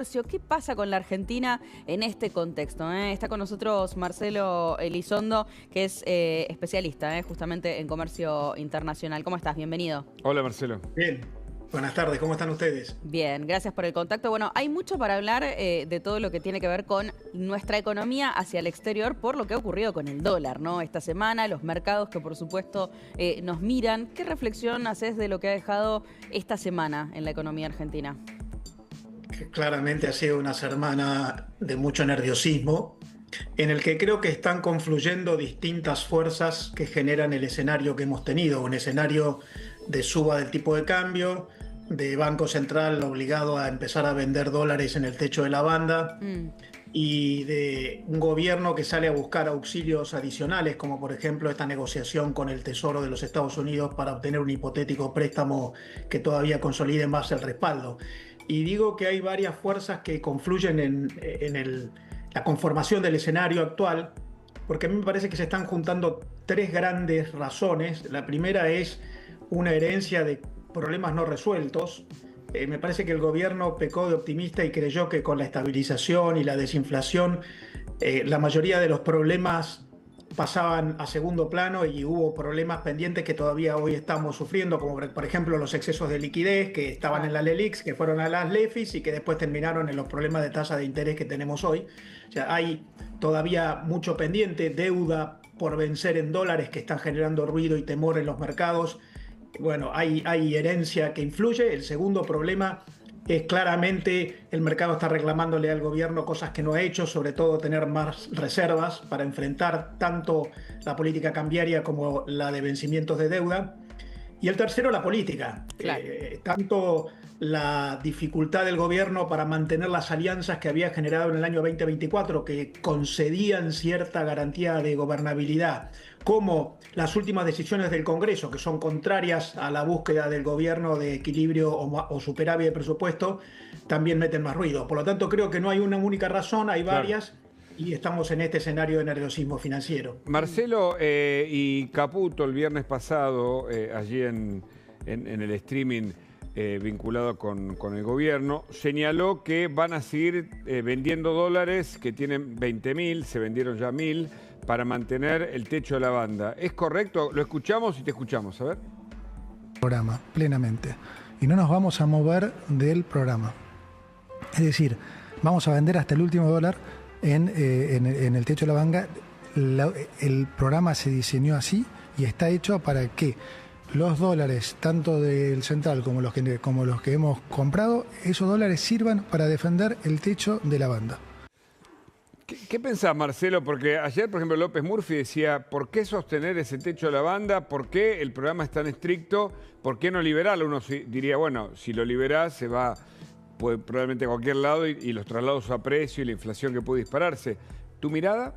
¿Qué pasa con la Argentina en este contexto? Está con nosotros Marcelo Elizondo, que es especialista justamente en comercio internacional. ¿Cómo estás? Bienvenido. Hola, Marcelo. Bien, buenas tardes, ¿cómo están ustedes? Bien, gracias por el contacto. Bueno, hay mucho para hablar de todo lo que tiene que ver con nuestra economía hacia el exterior por lo que ha ocurrido con el dólar, ¿no? Esta semana, los mercados que por supuesto nos miran. ¿Qué reflexión haces de lo que ha dejado esta semana en la economía argentina? Que claramente ha sido una semana de mucho nerviosismo, en el que creo que están confluyendo distintas fuerzas que generan el escenario que hemos tenido, un escenario de suba del tipo de cambio, de Banco Central obligado a empezar a vender dólares en el techo de la banda, y de un gobierno que sale a buscar auxilios adicionales, como por ejemplo esta negociación con el Tesoro de los Estados Unidos para obtener un hipotético préstamo que todavía consolide más el respaldo. Y digo que hay varias fuerzas que confluyen en la conformación del escenario actual, porque a mí me parece que se están juntando tres grandes razones. La primera es una herencia de problemas no resueltos. Me parece que el gobierno pecó de optimista y creyó que con la estabilización y la desinflación la mayoría de los problemas pasaban a segundo plano y hubo problemas pendientes que todavía hoy estamos sufriendo, como por ejemplo los excesos de liquidez que estaban en la LELIX, que fueron a las LEFIs y que después terminaron en los problemas de tasa de interés que tenemos hoy. O sea, hay todavía mucho pendiente, deuda por vencer en dólares que están generando ruido y temor en los mercados. Bueno, hay herencia que influye. El segundo problema es claramente el mercado está reclamándole al gobierno cosas que no ha hecho, sobre todo tener más reservas para enfrentar tanto la política cambiaria como la de vencimientos de deuda. Y el tercero, la política. Claro. Tanto la dificultad del gobierno para mantener las alianzas que había generado en el año 2024, que concedían cierta garantía de gobernabilidad, como las últimas decisiones del Congreso, que son contrarias a la búsqueda del gobierno de equilibrio o superávit de presupuesto, también meten más ruido. Por lo tanto, creo que no hay una única razón, hay varias. Claro. Y estamos en este escenario de nerviosismo financiero. Marcelo y Caputo el viernes pasado, allí en el streaming vinculado con el gobierno, señaló que van a seguir vendiendo dólares que tienen 20.000, se vendieron ya 1.000, para mantener el techo de la banda. ¿Es correcto? Lo escuchamos y te escuchamos, a ver. Programa, plenamente. Y no nos vamos a mover del programa. Es decir, vamos a vender hasta el último dólar en el techo de la banda. El programa se diseñó así y está hecho para que los dólares, tanto del central como los que hemos comprado, esos dólares sirvan para defender el techo de la banda. ¿Qué pensás, Marcelo? Porque ayer, por ejemplo, López Murphy decía, ¿por qué sostener ese techo de la banda? ¿Por qué el programa es tan estricto? ¿Por qué no liberarlo? Uno diría, bueno, si lo liberás se va probablemente a cualquier lado y los traslados a precio y la inflación que puede dispararse. ¿Tu mirada?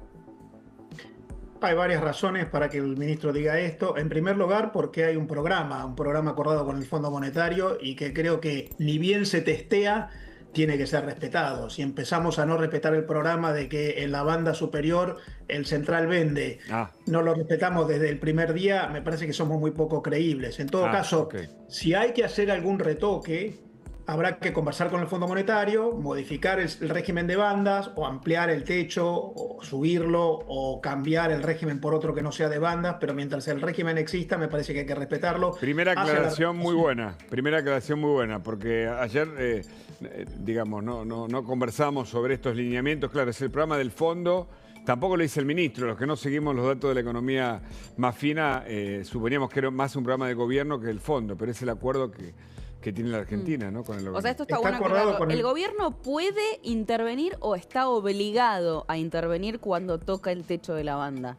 Hay varias razones para que el ministro diga esto. En primer lugar, porque hay un programa acordado con el Fondo Monetario y que creo que ni bien se testea, tiene que ser respetado. Si empezamos a no respetar el programa de que en la banda superior el central vende, no lo respetamos desde el primer día, me parece que somos muy poco creíbles. En todo caso, si hay que hacer algún retoque, habrá que conversar con el Fondo Monetario, modificar el régimen de bandas o ampliar el techo o subirlo o cambiar el régimen por otro que no sea de bandas, pero mientras el régimen exista me parece que hay que respetarlo. Primera aclaración muy buena, porque ayer, digamos, no conversamos sobre estos lineamientos. Claro, es el programa del Fondo. Tampoco lo dice el ministro. Los que no seguimos los datos de la economía más fina, suponíamos que era más un programa de gobierno que el Fondo, pero es el acuerdo que tiene la Argentina, ¿no? Con el gobierno. O sea, esto está bueno aclararlo. ¿El gobierno puede intervenir o está obligado a intervenir cuando toca el techo de la banda?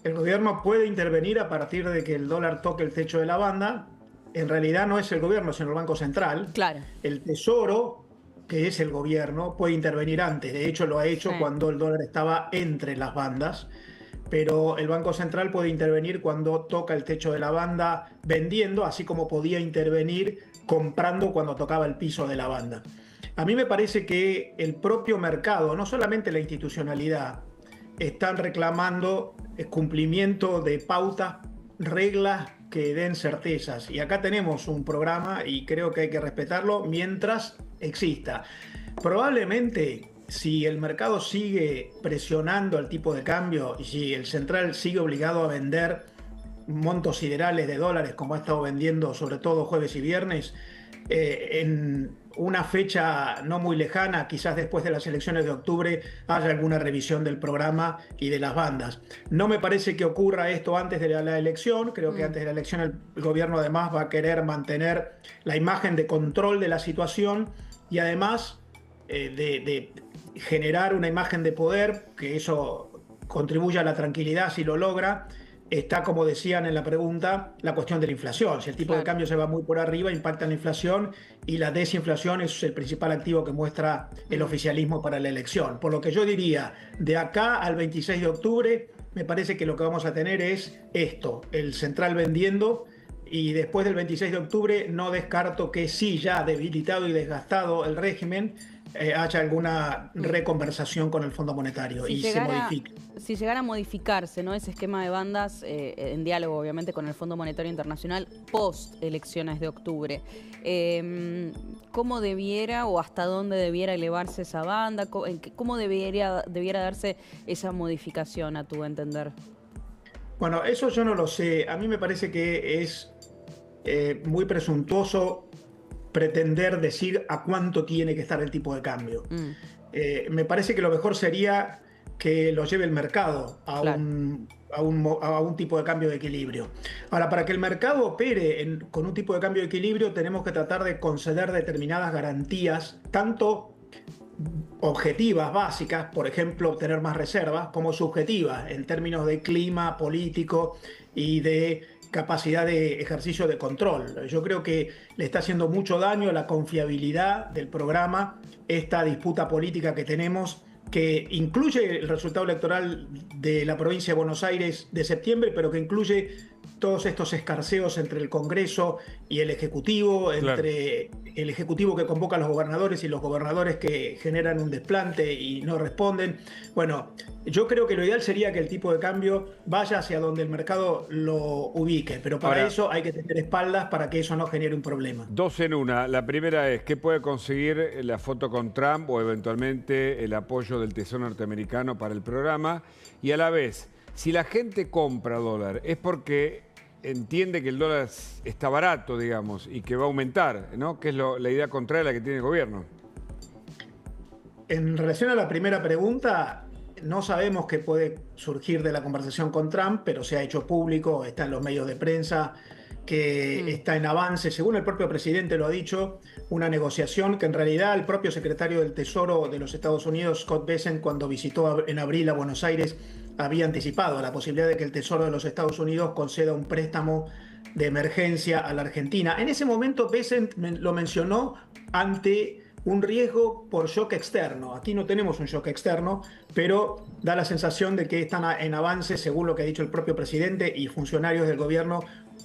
El gobierno puede intervenir a partir de que el dólar toque el techo de la banda. En realidad no es el gobierno, sino el Banco Central. Claro. El Tesoro, que es el gobierno, puede intervenir antes. De hecho, lo ha hecho cuando el dólar estaba entre las bandas. Pero el Banco Central puede intervenir cuando toca el techo de la banda vendiendo, así como podía intervenir comprando cuando tocaba el piso de la banda. A mí me parece que el propio mercado, no solamente la institucionalidad, están reclamando el cumplimiento de pautas, reglas que den certezas. Y acá tenemos un programa y creo que hay que respetarlo mientras exista. Probablemente, si el mercado sigue presionando el tipo de cambio y si el central sigue obligado a vender montos siderales de dólares, como ha estado vendiendo sobre todo jueves y viernes, en una fecha no muy lejana, quizás después de las elecciones de octubre, haya alguna revisión del programa y de las bandas. No me parece que ocurra esto antes de la elección. Creo que antes de la elección el gobierno además va a querer mantener la imagen de control de la situación y además de generar una imagen de poder, que eso contribuya a la tranquilidad si lo logra. Está, como decían en la pregunta, la cuestión de la inflación. Si el tipo de cambio se va muy por arriba, impacta en la inflación, y la desinflación es el principal activo que muestra el oficialismo para la elección. Por lo que yo diría, de acá al 26 de octubre, me parece que lo que vamos a tener es esto, el central vendiendo, y después del 26 de octubre no descarto que sí, ya debilitado y desgastado el régimen, haya alguna reconversación con el Fondo Monetario se modifique. Si llegara a modificarse, ¿no?, ese esquema de bandas, en diálogo obviamente con el Fondo Monetario Internacional, post elecciones de octubre, ¿cómo debiera o hasta dónde debiera elevarse esa banda? ¿Cómo debiera darse esa modificación, a tu entender? Bueno, eso yo no lo sé. A mí me parece que es muy presuntuoso pretender decir a cuánto tiene que estar el tipo de cambio. Me parece que lo mejor sería que lo lleve el mercado a un tipo de cambio de equilibrio. Ahora, para que el mercado opere con un tipo de cambio de equilibrio, tenemos que tratar de conceder determinadas garantías, tanto objetivas, básicas, por ejemplo, obtener más reservas, como subjetivas, en términos de clima político y de capacidad de ejercicio de control. Yo creo que le está haciendo mucho daño a la confiabilidad del programa esta disputa política que tenemos, que incluye el resultado electoral de la provincia de Buenos Aires de septiembre, pero que incluye todos estos escarceos entre el Congreso y el Ejecutivo, entre el Ejecutivo que convoca a los gobernadores y los gobernadores que generan un desplante y no responden. Bueno, yo creo que lo ideal sería que el tipo de cambio vaya hacia donde el mercado lo ubique, pero para eso hay que tener espaldas para que eso no genere un problema. Dos en una. La primera es, ¿qué puede conseguir la foto con Trump o eventualmente el apoyo del Tesoro norteamericano para el programa? Y a la vez, si la gente compra dólar, es porque entiende que el dólar está barato, digamos, y que va a aumentar, ¿no? Que es la idea contraria a la que tiene el gobierno. En relación a la primera pregunta, no sabemos qué puede surgir de la conversación con Trump, pero se ha hecho público, está en los medios de prensa, que está en avance, según el propio presidente lo ha dicho, una negociación que en realidad el propio secretario del Tesoro de los Estados Unidos, Scott Bessent, cuando visitó en abril a Buenos Aires, había anticipado la posibilidad de que el Tesoro de los Estados Unidos conceda un préstamo de emergencia a la Argentina. En ese momento Bessent lo mencionó ante un riesgo por shock externo. Aquí no tenemos un shock externo, pero da la sensación de que están en avance, según lo que ha dicho el propio presidente y funcionarios del gobierno,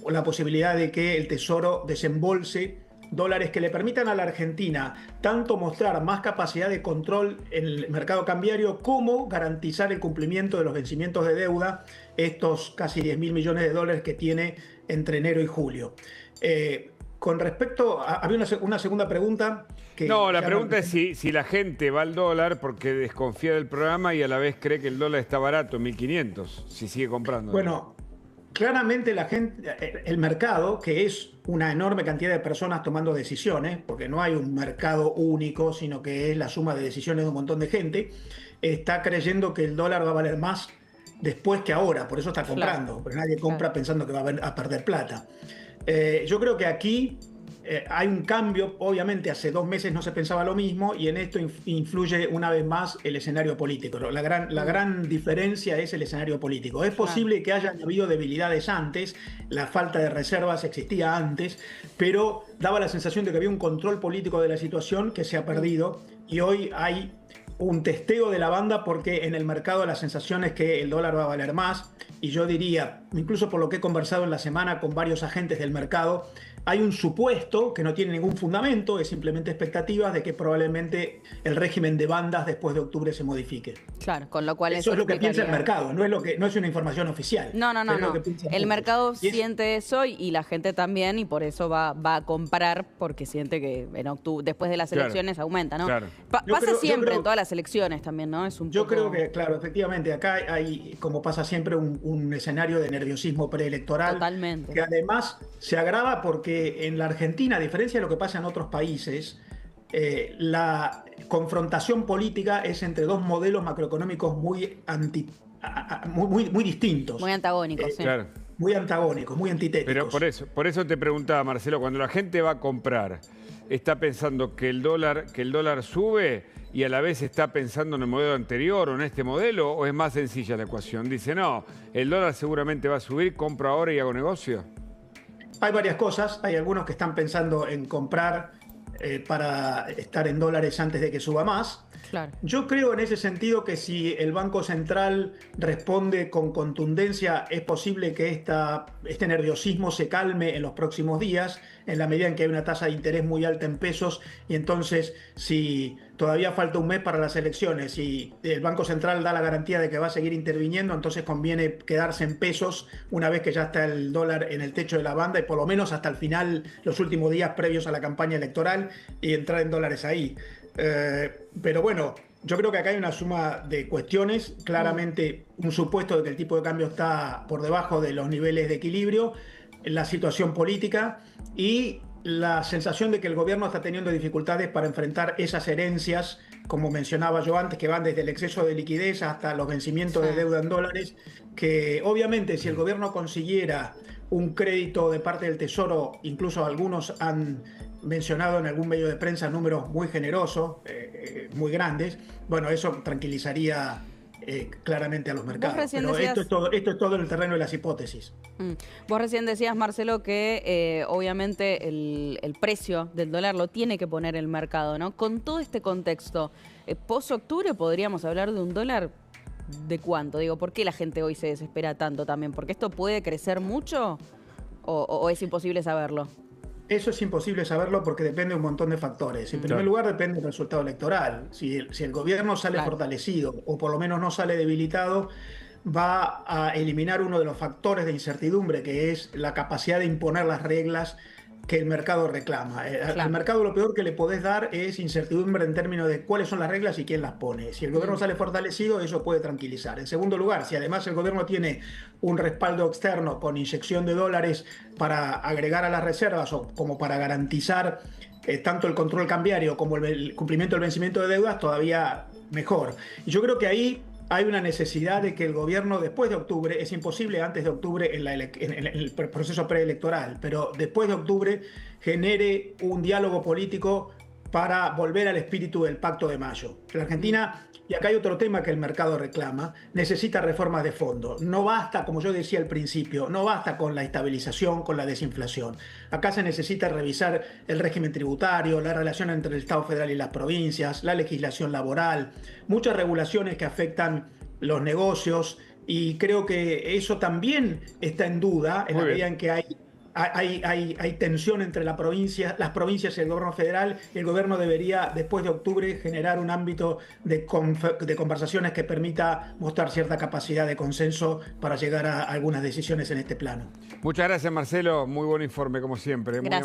la posibilidad de que el Tesoro desembolse dólares que le permitan a la Argentina tanto mostrar más capacidad de control en el mercado cambiario como garantizar el cumplimiento de los vencimientos de deuda, estos casi 10.000 millones de dólares que tiene entre enero y julio. Con respecto había una segunda pregunta. No, la pregunta es si la gente va al dólar porque desconfía del programa y a la vez cree que el dólar está barato, 1.500, si sigue comprando. Bueno, claramente la gente, el mercado, que es una enorme cantidad de personas tomando decisiones, porque no hay un mercado único, sino que es la suma de decisiones de un montón de gente, está creyendo que el dólar va a valer más después que ahora, por eso está comprando, pero nadie compra pensando que va a perder plata. Yo creo que aquí hay un cambio. Obviamente hace 2 meses no se pensaba lo mismo y en esto influye una vez más el escenario político. La gran diferencia es el escenario político. Es posible que hayan habido debilidades antes, la falta de reservas existía antes, pero daba la sensación de que había un control político de la situación que se ha perdido y hoy hay un testeo de la banda porque en el mercado la sensación es que el dólar va a valer más y yo diría, incluso por lo que he conversado en la semana con varios agentes del mercado, hay un supuesto que no tiene ningún fundamento, es simplemente expectativas de que probablemente el régimen de bandas después de octubre se modifique. Claro, con lo cual eso es lo que piensa el mercado, no es una información oficial. No. El mercado siente eso y la gente también, y por eso va a comprar, porque siente que en octubre, después de las elecciones aumenta, ¿no? Claro. Pasa siempre en todas las elecciones también, ¿no? Yo creo que, claro, efectivamente, acá hay, como pasa siempre, un escenario de nerviosismo preelectoral. Totalmente. Que además se agrava porque en la Argentina, a diferencia de lo que pasa en otros países, la confrontación política es entre dos modelos macroeconómicos muy distintos. Muy antagónicos, sí. Claro. Muy antagónicos, muy antitéticos. Pero por eso te preguntaba, Marcelo, cuando la gente va a comprar, ¿está pensando que el dólar sube y a la vez está pensando en el modelo anterior o en este modelo? ¿O es más sencilla la ecuación? Dice, no, el dólar seguramente va a subir, compro ahora y hago negocio. Hay varias cosas. Hay algunos que están pensando en comprar para estar en dólares antes de que suba más. Claro. Yo creo en ese sentido que si el Banco Central responde con contundencia, es posible que este nerviosismo se calme en los próximos días, en la medida en que hay una tasa de interés muy alta en pesos, y entonces si todavía falta un mes para las elecciones y el Banco Central da la garantía de que va a seguir interviniendo, entonces conviene quedarse en pesos una vez que ya está el dólar en el techo de la banda y por lo menos hasta el final, los últimos días previos a la campaña electoral, y entrar en dólares ahí. Pero bueno, yo creo que acá hay una suma de cuestiones, claramente un supuesto de que el tipo de cambio está por debajo de los niveles de equilibrio, la situación política y la sensación de que el gobierno está teniendo dificultades para enfrentar esas herencias, como mencionaba yo antes, que van desde el exceso de liquidez hasta los vencimientos de deuda en dólares, que obviamente si el gobierno consiguiera un crédito de parte del Tesoro, incluso algunos han mencionado en algún medio de prensa números muy generosos, muy grandes, bueno, eso tranquilizaría claramente a los mercados. Pero decías, esto es todo en el terreno de las hipótesis. Vos recién decías, Marcelo, que obviamente el precio del dólar lo tiene que poner el mercado, ¿no? Con todo este contexto, post-octubre podríamos hablar de un dólar ¿de cuánto? Digo, ¿por qué la gente hoy se desespera tanto también? ¿Porque esto puede crecer mucho o es imposible saberlo? Eso es imposible saberlo porque depende de un montón de factores. En primer lugar, depende del resultado electoral. Si el gobierno sale fortalecido o por lo menos no sale debilitado, va a eliminar uno de los factores de incertidumbre, que es la capacidad de imponer las reglas que el mercado reclama. Al mercado lo peor que le podés dar es incertidumbre en términos de cuáles son las reglas y quién las pone. Si el gobierno sale fortalecido, eso puede tranquilizar. En segundo lugar, si además el gobierno tiene un respaldo externo con inyección de dólares para agregar a las reservas o como para garantizar tanto el control cambiario como el cumplimiento del vencimiento de deudas, todavía mejor. Y yo creo que ahí hay una necesidad de que el gobierno después de octubre, es imposible antes de octubre en el proceso preelectoral, pero después de octubre genere un diálogo político para volver al espíritu del Pacto de Mayo. La Argentina, y acá hay otro tema que el mercado reclama, necesita reformas de fondo. No basta, como yo decía al principio, no basta con la estabilización, con la desinflación. Acá se necesita revisar el régimen tributario, la relación entre el Estado federal y las provincias, la legislación laboral, muchas regulaciones que afectan los negocios, y creo que eso también está en duda en la medida en que hay tensión entre las provincias y el gobierno federal, y el gobierno debería, después de octubre, generar un ámbito de conversaciones que permita mostrar cierta capacidad de consenso para llegar a algunas decisiones en este plano. Muchas gracias, Marcelo. Muy buen informe, como siempre. Muy amable.